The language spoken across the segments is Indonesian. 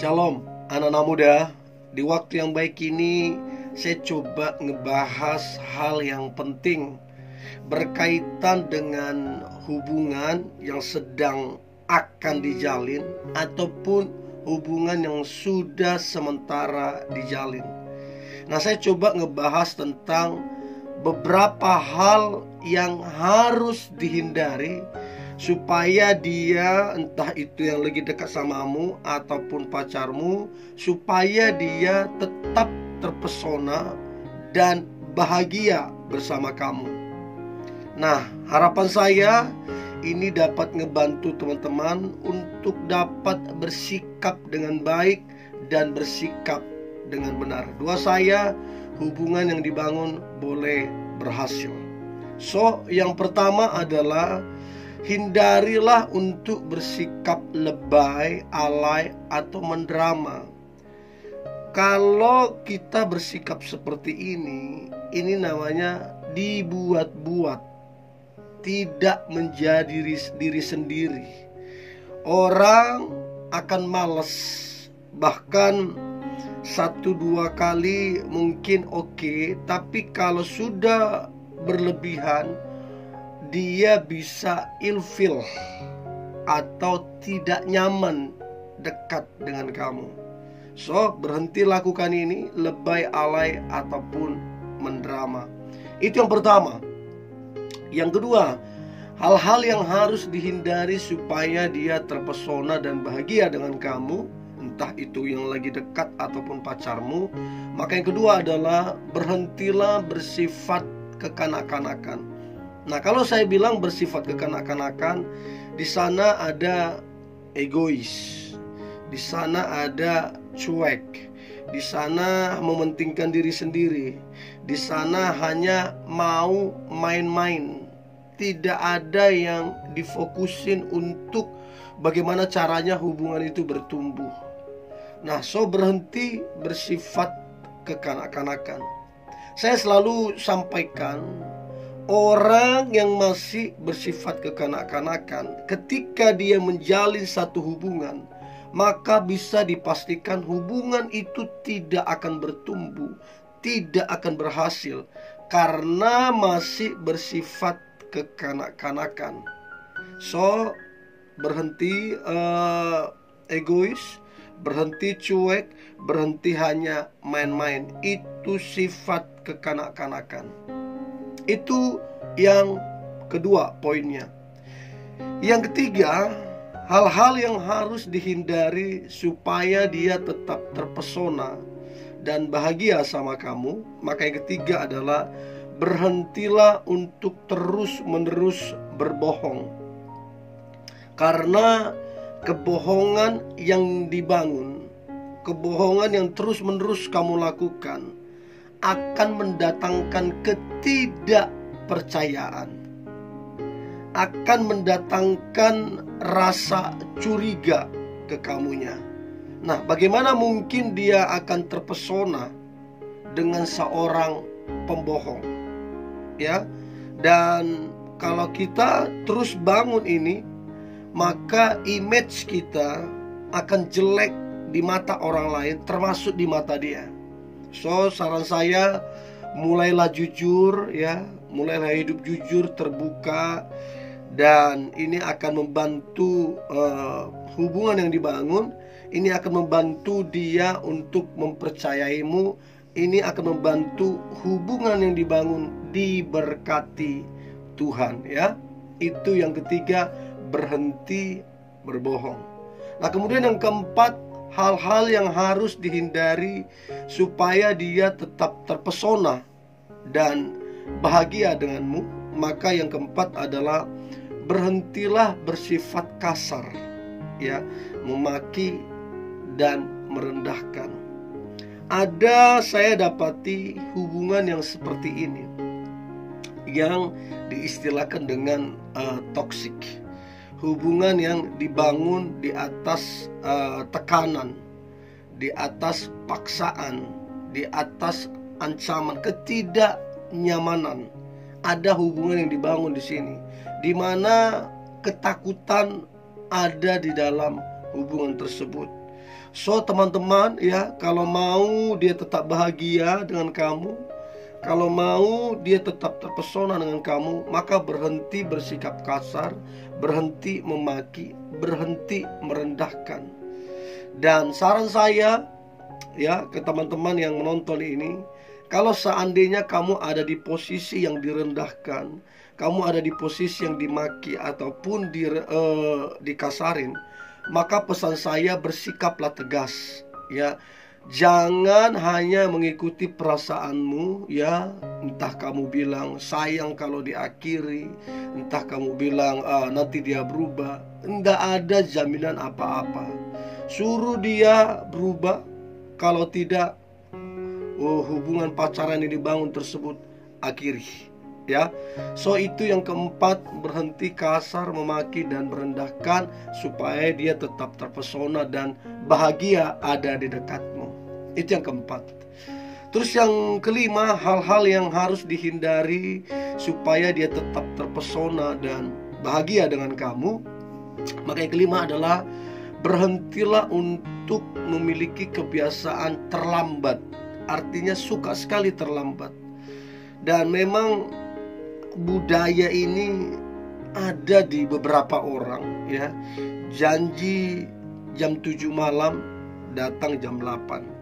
Shalom anak-anak muda. Di waktu yang baik ini saya coba ngebahas hal yang penting berkaitan dengan hubungan yang sedang akan dijalin ataupun hubungan yang sudah sementara dijalin. Nah, saya coba ngebahas tentang beberapa hal yang harus dihindari supaya dia, entah itu yang lagi dekat samamu ataupun pacarmu, supaya dia tetap terpesona dan bahagia bersama kamu. Nah, harapan saya ini dapat ngebantu teman-teman untuk dapat bersikap dengan baik dan bersikap dengan benar. Doa saya, hubungan yang dibangun boleh berhasil. So, yang pertama adalah hindarilah untuk bersikap lebay, alay, atau mendrama. Kalau kita bersikap seperti ini namanya dibuat-buat, tidak menjadi diri sendiri. Orang akan malas, bahkan 1-2 kali mungkin oke, tapi kalau sudah berlebihan, dia bisa ilfil atau tidak nyaman dekat dengan kamu. So, berhenti lakukan ini, lebay, alay, ataupun mendrama. Itu yang pertama. Yang kedua, hal-hal yang harus dihindari supaya dia terpesona dan bahagia dengan kamu, entah itu yang lagi dekat ataupun pacarmu. Maka yang kedua adalah berhentilah bersifat kekanak-kanakan. Nah, kalau saya bilang bersifat kekanak-kanakan, di sana ada egois, di sana ada cuek, di sana mementingkan diri sendiri, di sana hanya mau main-main, tidak ada yang difokusin untuk bagaimana caranya hubungan itu bertumbuh. Nah, so berhenti bersifat kekanak-kanakan. Saya selalu sampaikan, orang yang masih bersifat kekanak-kanakan, ketika dia menjalin satu hubungan, maka bisa dipastikan hubungan itu tidak akan bertumbuh, tidak akan berhasil, karena masih bersifat kekanak-kanakan. So, berhenti egois, berhenti cuek, berhenti hanya main-main. Itu sifat kekanak-kanakan. Itu yang kedua poinnya. Yang ketiga, hal-hal yang harus dihindari supaya dia tetap terpesona dan bahagia sama kamu. Maka yang ketiga adalah berhentilah untuk terus-menerus berbohong. Karena kebohongan yang dibangun, kebohongan yang terus-menerus kamu lakukan, akan mendatangkan ketidakpercayaan, akan mendatangkan rasa curiga ke kamunya. Nah, bagaimana mungkin dia akan terpesona dengan seorang pembohong? Ya, dan kalau kita terus bangun ini, maka image kita akan jelek di mata orang lain, termasuk di mata dia. So, saran saya, mulailah jujur ya, mulailah hidup jujur, terbuka, dan ini akan membantu hubungan yang dibangun. Ini akan membantu dia untuk mempercayaimu. Ini akan membantu hubungan yang dibangun diberkati Tuhan ya. Itu yang ketiga, berhenti berbohong. Nah, kemudian yang keempat, hal-hal yang harus dihindari supaya dia tetap terpesona dan bahagia denganmu. Maka yang keempat adalah berhentilah bersifat kasar ya, memaki dan merendahkan. Ada saya dapati hubungan yang seperti ini yang diistilahkan dengan toksik. Hubungan yang dibangun di atas tekanan, di atas paksaan, di atas ancaman, ketidaknyamanan. Ada hubungan yang dibangun di sini, di mana ketakutan ada di dalam hubungan tersebut. So teman-teman ya, kalau mau dia tetap bahagia dengan kamu, kalau mau dia tetap terpesona dengan kamu, maka berhenti bersikap kasar, berhenti memaki, berhenti merendahkan. Dan saran saya ya ke teman-teman yang menonton ini, kalau seandainya kamu ada di posisi yang direndahkan, kamu ada di posisi yang dimaki ataupun dikasarin, maka pesan saya, bersikaplah tegas ya. Jangan hanya mengikuti perasaanmu ya. Entah kamu bilang sayang kalau diakhiri, entah kamu bilang nanti dia berubah. Tidak ada jaminan apa-apa. Suruh dia berubah. Kalau tidak, hubungan pacaran yang dibangun tersebut akhiri ya. So itu yang keempat, berhenti kasar, memaki dan merendahkan, supaya dia tetap terpesona dan bahagia ada di dekatmu. Itu yang keempat. Terus yang kelima, hal-hal yang harus dihindari supaya dia tetap terpesona dan bahagia dengan kamu. Maka yang kelima adalah berhentilah untuk memiliki kebiasaan terlambat. Artinya suka sekali terlambat. Dan memang budaya ini ada di beberapa orang ya. Janji jam 7 malam, datang jam 8.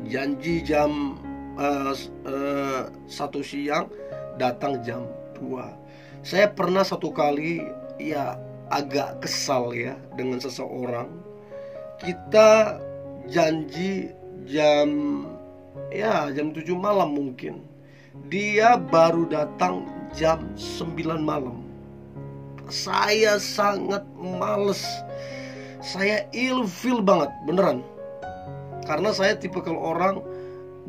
Janji jam 1 siang, datang jam 2. Saya pernah satu kali ya agak kesal ya dengan seseorang. Kita janji jam 7 malam mungkin. Dia baru datang jam 9 malam. Saya sangat males. Saya ilfil banget, beneran. Karena saya tipikal orang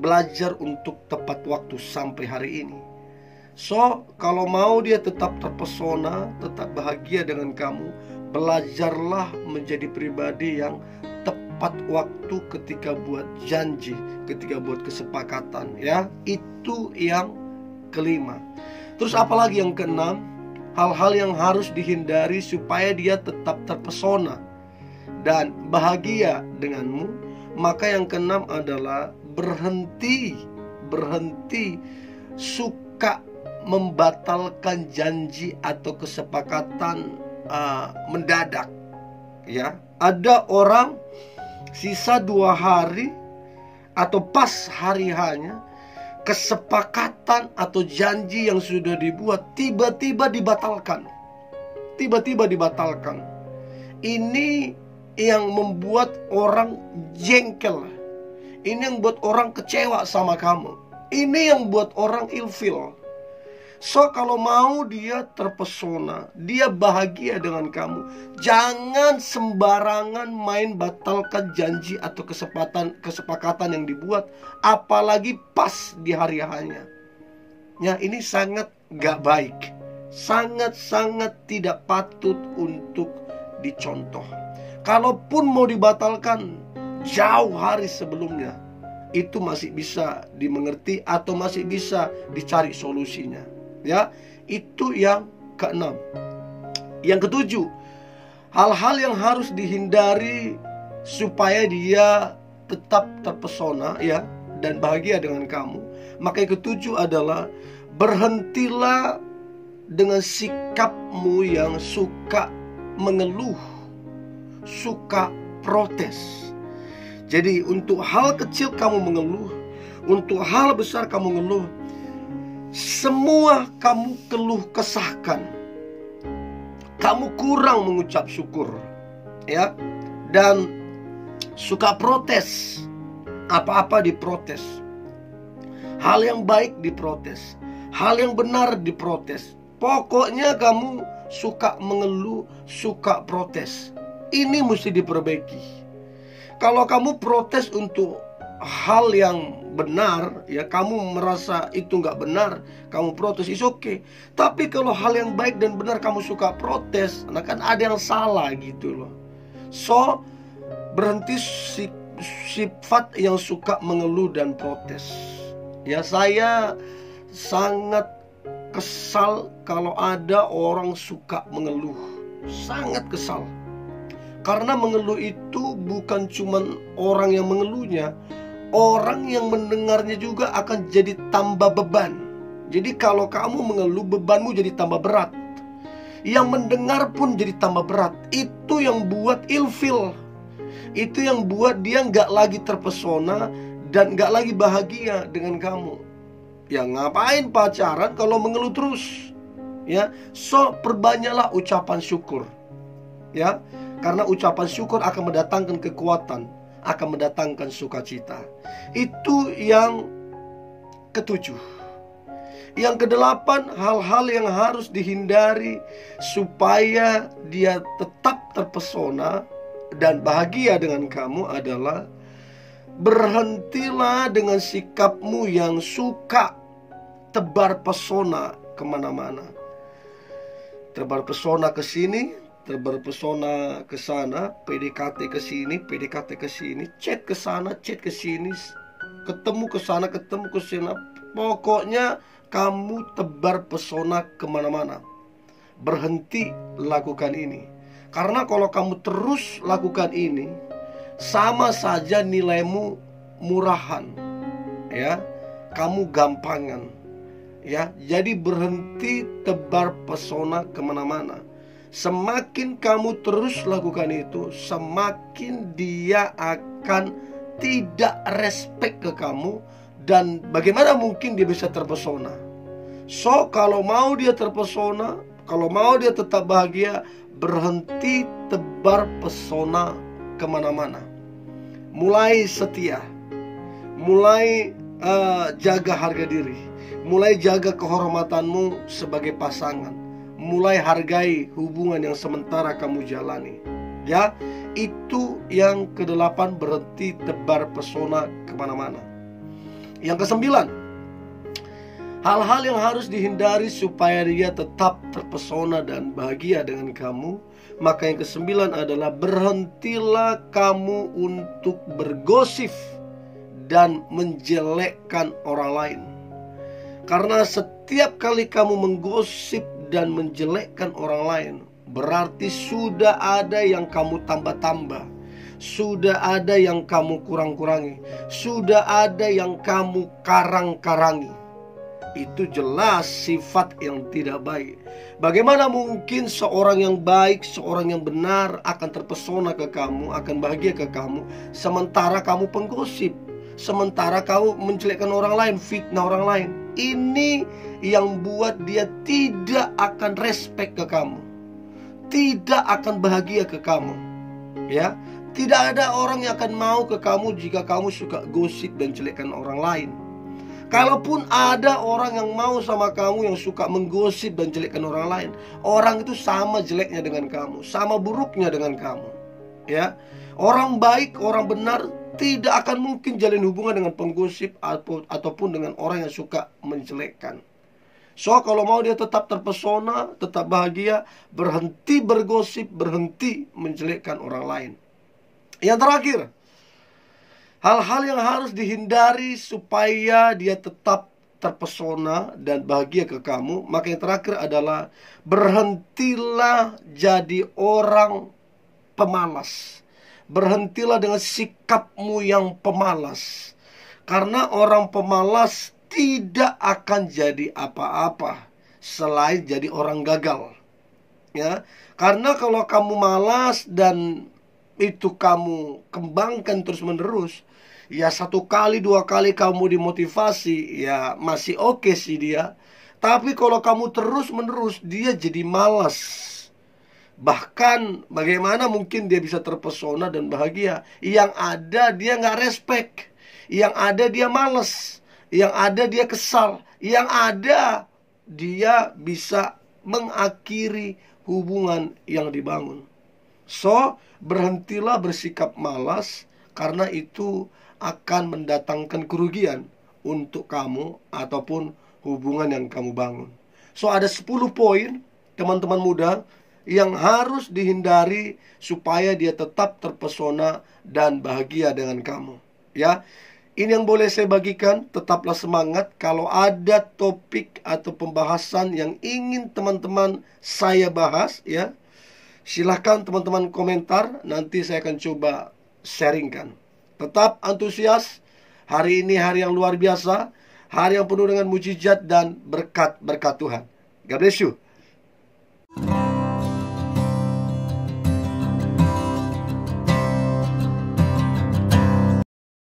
belajar untuk tepat waktu sampai hari ini. So, kalau mau dia tetap terpesona, tetap bahagia dengan kamu, belajarlah menjadi pribadi yang tepat waktu ketika buat janji, ketika buat kesepakatan ya. Itu yang kelima. Terus apalagi yang keenam, hal-hal yang harus dihindari supaya dia tetap terpesona dan bahagia denganmu. Maka yang keenam adalah berhenti suka membatalkan janji atau kesepakatan mendadak ya. Ada orang sisa 2 hari atau pas hari hanya, kesepakatan atau janji yang sudah dibuat tiba-tiba dibatalkan. Ini yang membuat orang jengkel. Ini yang buat orang kecewa sama kamu. Ini yang buat orang ilfil. So, kalau mau dia terpesona, dia bahagia dengan kamu, jangan sembarangan main batalkan janji atau kesepakatan yang dibuat, apalagi pas di hari hanya. Ya, ini sangat gak baik. Sangat-sangat tidak patut untuk dicontoh. Kalaupun mau dibatalkan jauh hari sebelumnya, itu masih bisa dimengerti atau masih bisa dicari solusinya. Ya, itu yang keenam. Yang ketujuh, hal-hal yang harus dihindari supaya dia tetap terpesona ya dan bahagia dengan kamu. Maka yang ketujuh adalah berhentilah dengan sikapmu yang suka mengeluh, suka protes. Jadi untuk hal kecil kamu mengeluh, untuk hal besar kamu mengeluh, semua kamu keluh kesahkan. Kamu kurang mengucap syukur ya, dan suka protes. Apa-apa diprotes. Hal yang baik diprotes, hal yang benar diprotes. Pokoknya kamu suka mengeluh, suka protes. Ini mesti diperbaiki. Kalau kamu protes untuk hal yang benar, ya kamu merasa itu nggak benar, kamu protes, is okay. Tapi kalau hal yang baik dan benar kamu suka protes, nah kan ada yang salah gitu loh. So, berhenti sifat yang suka mengeluh dan protes. Ya, saya sangat kesal kalau ada orang suka mengeluh. Sangat kesal. Karena mengeluh itu bukan cuman orang yang mengeluhnya, orang yang mendengarnya juga akan jadi tambah beban. Jadi kalau kamu mengeluh, bebanmu jadi tambah berat. Yang mendengar pun jadi tambah berat. Itu yang buat ilfil. Itu yang buat dia nggak lagi terpesona dan nggak lagi bahagia dengan kamu. Ya ngapain pacaran kalau mengeluh terus? Ya, so perbanyaklah ucapan syukur. Ya, karena ucapan syukur akan mendatangkan kekuatan, akan mendatangkan sukacita. Itu yang ketujuh. Yang kedelapan, hal-hal yang harus dihindari supaya dia tetap terpesona dan bahagia dengan kamu adalah berhentilah dengan sikapmu yang suka tebar pesona kemana-mana. Tebar pesona ke sini, tebar pesona ke sana, PDKT ke sini, PDKT ke sini, chat ke sana, chat ke sini, ketemu ke sana, ketemu ke sini. Pokoknya kamu tebar pesona kemana-mana. Berhenti lakukan ini. Karena kalau kamu terus lakukan ini, sama saja nilaimu murahan. Ya, kamu gampangan. Ya, jadi berhenti tebar pesona kemana-mana. Semakin kamu terus lakukan itu, semakin dia akan tidak respect ke kamu. Dan bagaimana mungkin dia bisa terpesona? So, kalau mau dia terpesona, kalau mau dia tetap bahagia, berhenti tebar pesona kemana-mana. Mulai setia, mulai jaga harga diri, mulai jaga kehormatanmu sebagai pasangan, mulai hargai hubungan yang sementara kamu jalani. Ya, itu yang kedelapan, berhenti tebar pesona kemana-mana. Yang kesembilan, hal-hal yang harus dihindari supaya dia tetap terpesona dan bahagia dengan kamu. Maka yang kesembilan adalah berhentilah kamu untuk bergosip dan menjelekkan orang lain. Karena setiap kali kamu menggosip dan menjelekkan orang lain, berarti sudah ada yang kamu tambah-tambah, sudah ada yang kamu kurang-kurangi, sudah ada yang kamu karang-karangi. Itu jelas sifat yang tidak baik. Bagaimana mungkin seorang yang baik, seorang yang benar akan terpesona ke kamu, akan bahagia ke kamu, sementara kamu penggosip, sementara kamu menjelekkan orang lain, fitnah orang lain. Ini yang buat dia tidak akan respect ke kamu, tidak akan bahagia ke kamu. Ya, tidak ada orang yang akan mau ke kamu jika kamu suka gosip dan jelekkan orang lain. Kalaupun ada orang yang mau sama kamu yang suka menggosip dan jelekkan orang lain, orang itu sama jeleknya dengan kamu, sama buruknya dengan kamu. Ya, orang baik, orang benar tidak akan mungkin jalin hubungan dengan penggosip ataupun dengan orang yang suka menjelekkan. So, kalau mau dia tetap terpesona, tetap bahagia, berhenti bergosip, berhenti menjelekkan orang lain. Yang terakhir, hal-hal yang harus dihindari supaya dia tetap terpesona dan bahagia ke kamu. Maka yang terakhir adalah berhentilah jadi orang pemalas. Berhentilah dengan sikapmu yang pemalas. Karena orang pemalas tidak akan jadi apa-apa selain jadi orang gagal. Ya, karena kalau kamu malas dan itu kamu kembangkan terus-menerus, ya satu kali dua kali kamu dimotivasi, ya masih oke sih dia. Tapi kalau kamu terus-menerus, dia jadi malas. Bahkan bagaimana mungkin dia bisa terpesona dan bahagia? Yang ada dia nggak respect, yang ada dia malas, yang ada dia kesal, yang ada dia bisa mengakhiri hubungan yang dibangun. So, berhentilah bersikap malas, karena itu akan mendatangkan kerugian untuk kamu ataupun hubungan yang kamu bangun. So, ada 10 poin teman-teman muda yang harus dihindari supaya dia tetap terpesona dan bahagia dengan kamu. Ya, ini yang boleh saya bagikan. Tetaplah semangat. Kalau ada topik atau pembahasan yang ingin teman-teman saya bahas, ya, Silahkan teman-teman komentar, nanti saya akan coba sharingkan. Tetap antusias, hari ini hari yang luar biasa, hari yang penuh dengan mujizat dan berkat-berkat Tuhan. God bless you.